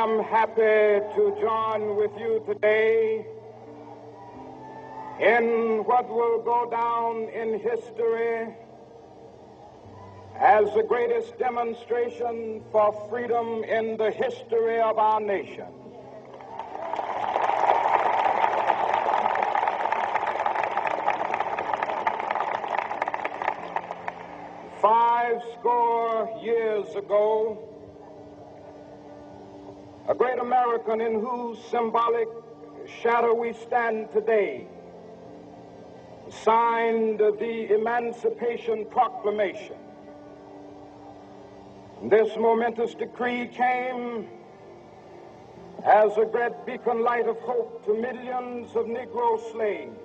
am happy to join with you today in what will go down in history as the greatest demonstration for freedom in the history of our nation. Five score years ago, a great American in whose symbolic shadow we stand today signed the Emancipation Proclamation. This momentous decree came as a great beacon light of hope to millions of Negro slaves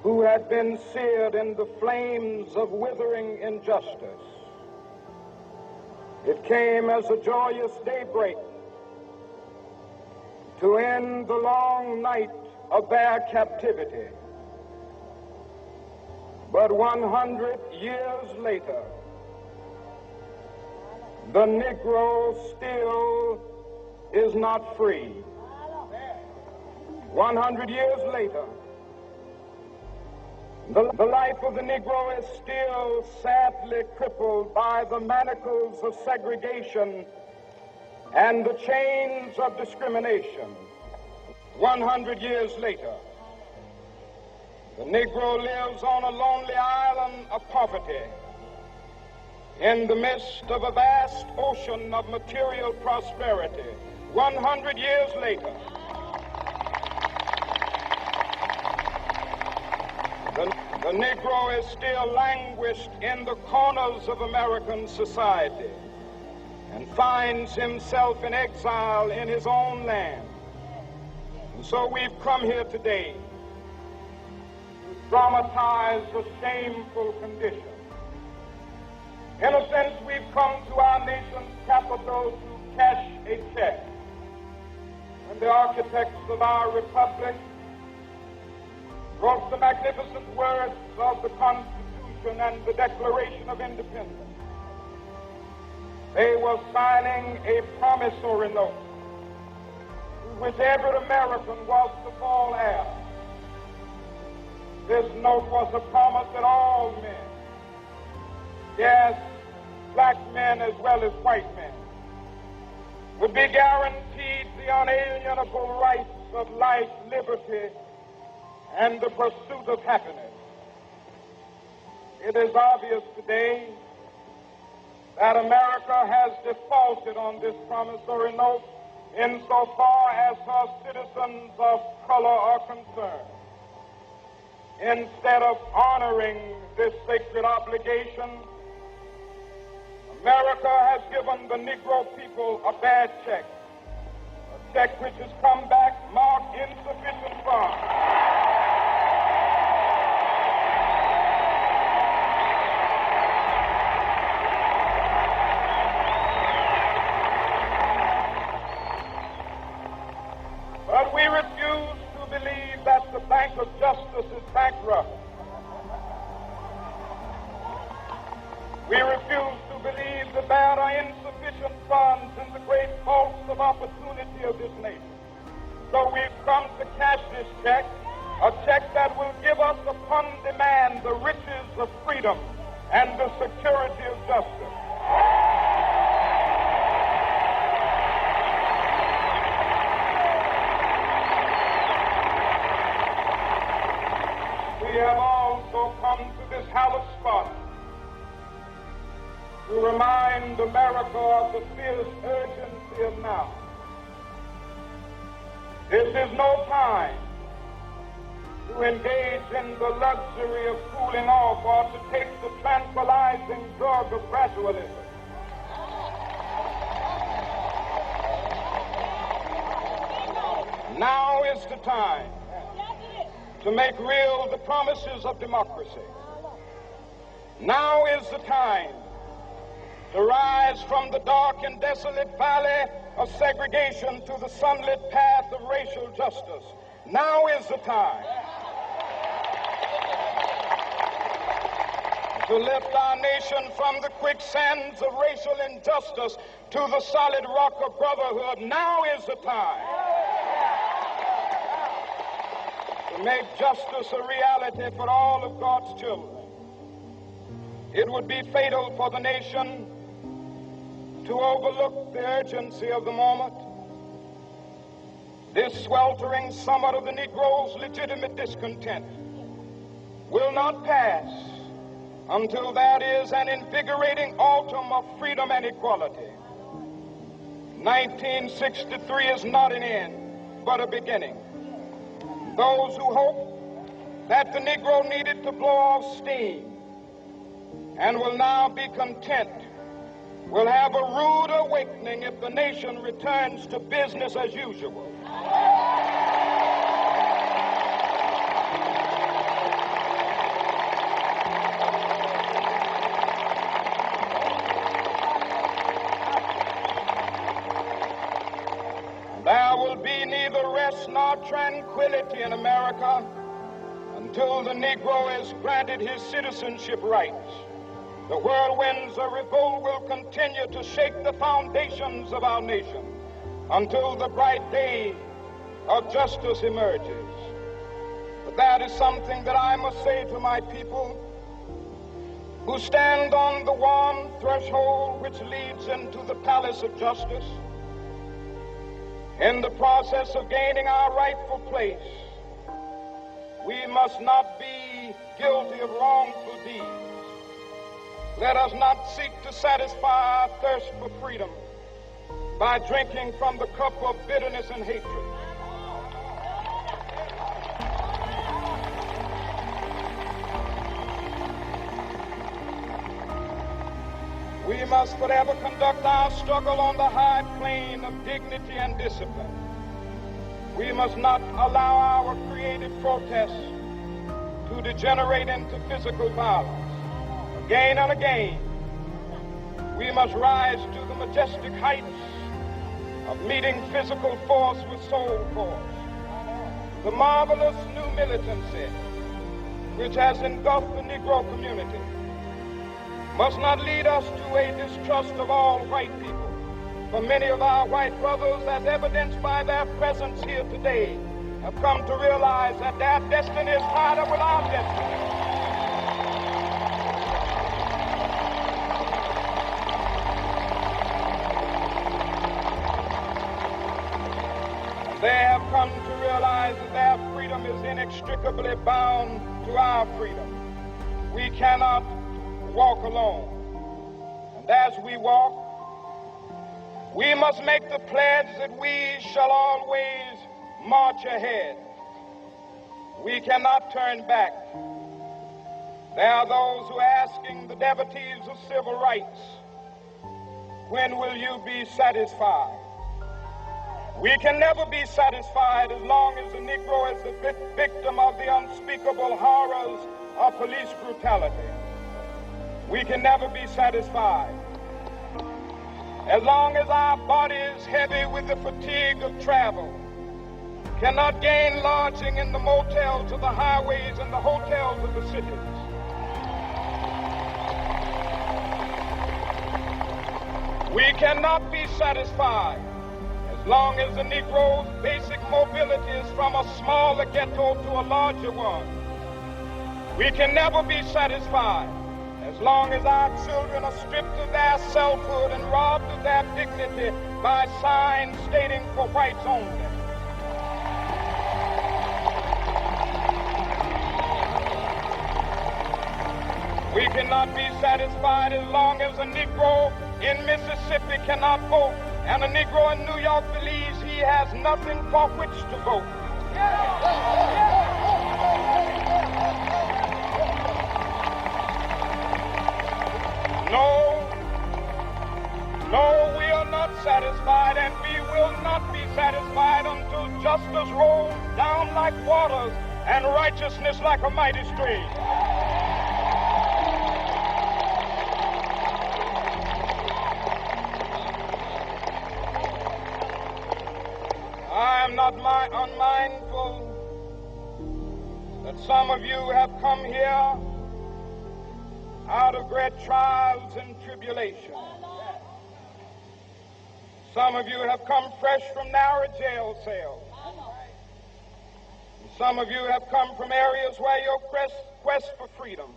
who had been seared in the flames of withering injustice. It came as a joyous daybreak to end the long night of their captivity. But 100 years later, the Negro still is not free. 100 years later, the life of the Negro is still sadly crippled by the manacles of segregation and the chains of discrimination. 100 years later, the Negro lives on a lonely island of poverty in the midst of a vast ocean of material prosperity. 100 years later, the Negro is still languished in the corners of American society and finds himself in exile in his own land. And so we've come here today to dramatize a shameful condition. In a sense, we've come to our nation's capital to cash a check. And the architects of our republic wrote the magnificent words of the Constitution and the Declaration of Independence. They were signing a promissory note to which every American was to fall heir. This note was a promise that all men, yes, black men as well as white men, would be guaranteed the unalienable rights of life, liberty, and the pursuit of happiness. It is obvious today that America has defaulted on this promissory note insofar as her citizens of color are concerned. Instead of honoring this sacred obligation, America has given the Negro people a bad check, a check which has come back marked insufficient funds. But we refuse to believe that the Bank of Justice is bankrupt. We refuse to believe that there are insufficient funds in the great vaults of opportunity of this nation. So we've come to cash this check, a check that will give us upon demand the riches of freedom and the security of justice. We have also come to this hallowed spot to remind America of the fierce urgency of now. This is no time to engage in the luxury of cooling off or to take the tranquilizing drug of gradualism. Now is the time to make real the promises of democracy. Now is the time to rise from the dark and desolate valley of segregation to the sunlit path of racial justice. Now is the time to lift our nation from the quicksands of racial injustice to the solid rock of brotherhood. Now is the time to make justice a reality for all of God's children. It would be fatal for the nation to overlook the urgency of the moment. This sweltering summit of the Negro's legitimate discontent will not pass until that is an invigorating autumn of freedom and equality. 1963 is not an end, but a beginning. Those who hope that the Negro needed to blow off steam and will now be content will have a rude awakening if the nation returns to business as usual. There will be neither rest nor tranquility in America until the Negro is granted his citizenship rights. The whirlwinds of revolt will continue to shake the foundations of our nation until the bright day of justice emerges. But that is something that I must say to my people who stand on the warm threshold which leads into the palace of justice. In the process of gaining our rightful place, we must not be guilty of wrongful deeds. Let us not seek to satisfy our thirst for freedom by drinking from the cup of bitterness and hatred. We must forever conduct our struggle on the high plane of dignity and discipline. We must not allow our creative protests to degenerate into physical violence. Again and again, we must rise to the majestic heights of meeting physical force with soul force. The marvelous new militancy which has engulfed the Negro community must not lead us to a distrust of all white people. For many of our white brothers, as evidenced by their presence here today, have come to realize that their destiny is tied up with our destiny. They have come to realize that their freedom is inextricably bound to our freedom. We cannot walk alone. And as we walk, we must make the pledge that we shall always march ahead. We cannot turn back. There are those who are asking the devotees of civil rights, when will you be satisfied? We can never be satisfied as long as the Negro is the victim of the unspeakable horrors of police brutality. We can never be satisfied as long as our bodies, heavy with the fatigue of travel, cannot gain lodging in the motels of the highways and the hotels of the cities. We cannot be satisfied as long as the Negro's basic mobility is from a smaller ghetto to a larger one. We can never be satisfied as long as our children are stripped of their selfhood and robbed of their dignity by signs stating for whites only. We cannot be satisfied as long as a Negro in Mississippi cannot vote and a Negro in New York believes he has nothing for which to vote. No, we are not satisfied, and we will not be satisfied until justice rolls down like waters and righteousness like a mighty stream. I am not unmindful that some of you have come here out of great trials and tribulation. Some of you have come fresh from narrow jail cells. Some of you have come from areas where your quest for freedom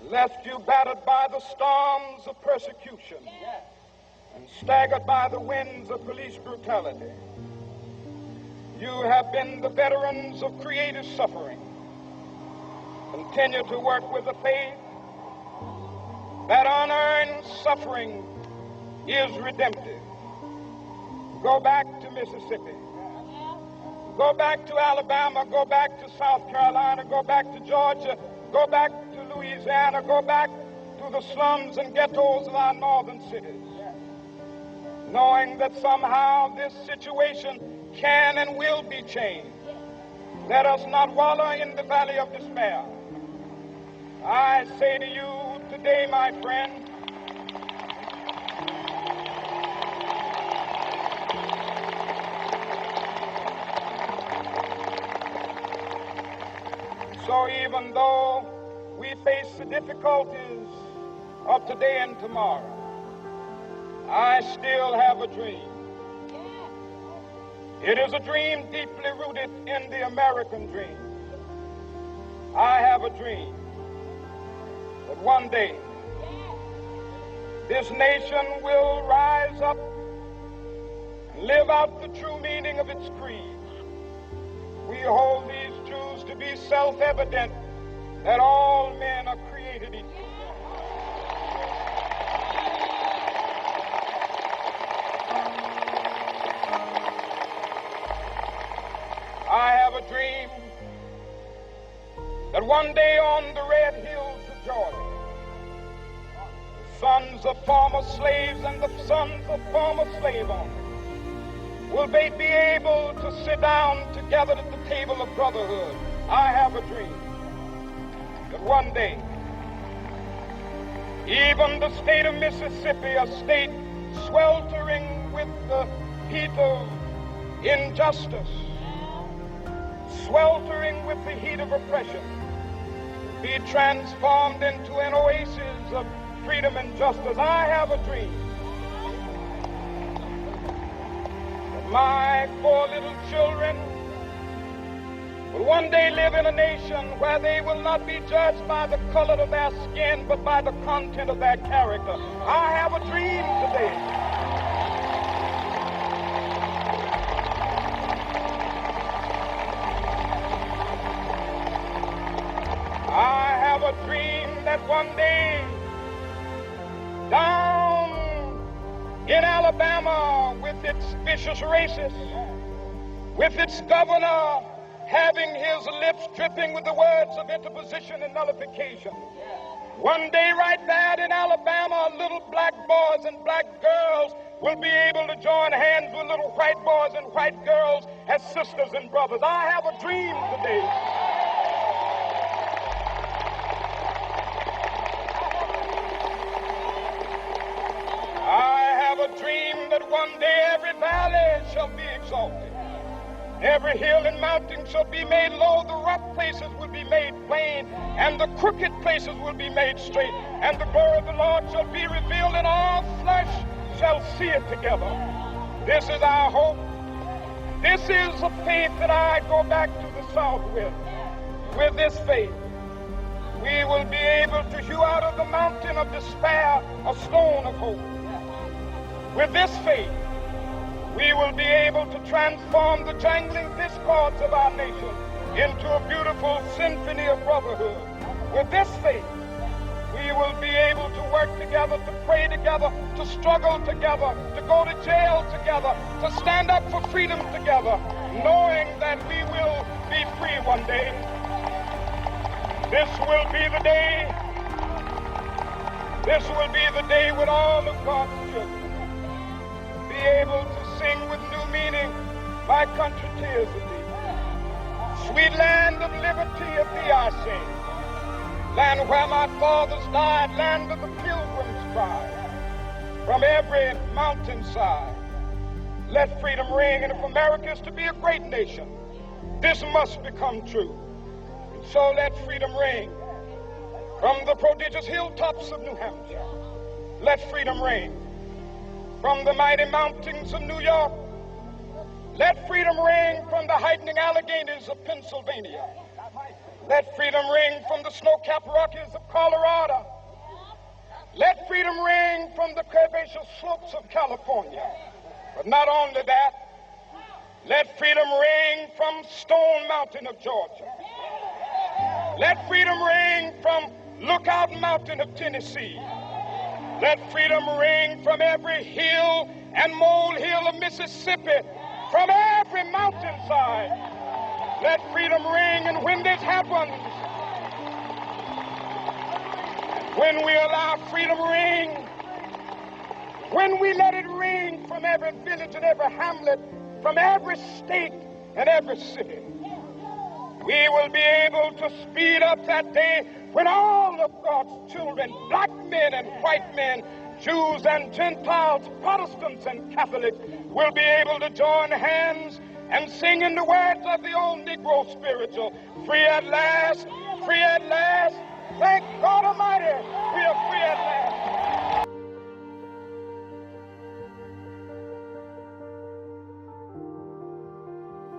left you battered by the storms of persecution and staggered by the winds of police brutality. You have been the veterans of creative suffering. Continue to work with the faith that unearned suffering is redemptive. Go back to Mississippi. Go back to Alabama. Go back to South Carolina. Go back to Georgia. Go back to Louisiana. Go back to the slums and ghettos of our northern cities, knowing that somehow this situation can and will be changed. Let us not wallow in the valley of despair. I say to you today, my friend, so even though we face the difficulties of today and tomorrow, I still have a dream. It is a dream deeply rooted in the American dream. I have a dream that one day this nation will rise up and live out the true meaning of its creed. We hold these truths to be self-evident, that all men are created equal. I have a dream that one day on the red hills of Georgia, the sons of former slaves and the sons of former slave owners will be able to sit down together at the table of brotherhood. I have a dream that one day, even the state of Mississippi, a state sweltering with the heat of injustice, sweltering with the heat of oppression, be transformed into an oasis of freedom and justice. I have a dream that my 4 little children will one day live in a nation where they will not be judged by the color of their skin, but by the content of their character. I have a dream today. I have a dream that one day down in Alabama, with its vicious racists, with its governor having his lips dripping with the words of interposition and nullification, one day right there in Alabama, little black boys and black girls will be able to join hands with little white boys and white girls as sisters and brothers. I have a dream today. A dream that one day every valley shall be exalted, every hill and mountain shall be made low, the rough places will be made plain, and the crooked places will be made straight, and the glory of the Lord shall be revealed, and all flesh shall see it together. This is our hope. This is the faith that I go back to the South with. With this faith, we will be able to hew out of the mountain of despair a stone of hope. With this faith, we will be able to transform the jangling discords of our nation into a beautiful symphony of brotherhood. With this faith, we will be able to work together, to pray together, to struggle together, to go to jail together, to stand up for freedom together, knowing that we will be free one day. This will be the day. This will be the day when all of God's children be able to sing with new meaning, my country, tears of thee. Sweet land of liberty, of thee I sing. Land where my fathers died, land of the pilgrim's cry. From every mountainside, let freedom ring. And if America is to be a great nation, this must become true. And so let freedom ring. From the prodigious hilltops of New Hampshire, let freedom ring. From the mighty mountains of New York, let freedom ring. From the heightening Alleghenies of Pennsylvania, let freedom ring. From the snow-capped Rockies of Colorado, let freedom ring. From the curvaceous slopes of California. But not only that, let freedom ring from Stone Mountain of Georgia. Let freedom ring from Lookout Mountain of Tennessee. Let freedom ring from every hill and molehill of Mississippi, from every mountainside. Let freedom ring, and when this happens, when we allow freedom ring, when we let it ring from every village and every hamlet, from every state and every city, we will be able to speed up that day when all of God's children, black men and white men, Jews and Gentiles, Protestants and Catholics, will be able to join hands and sing in the words of the old Negro spiritual, free at last, thank God Almighty, we are free at last.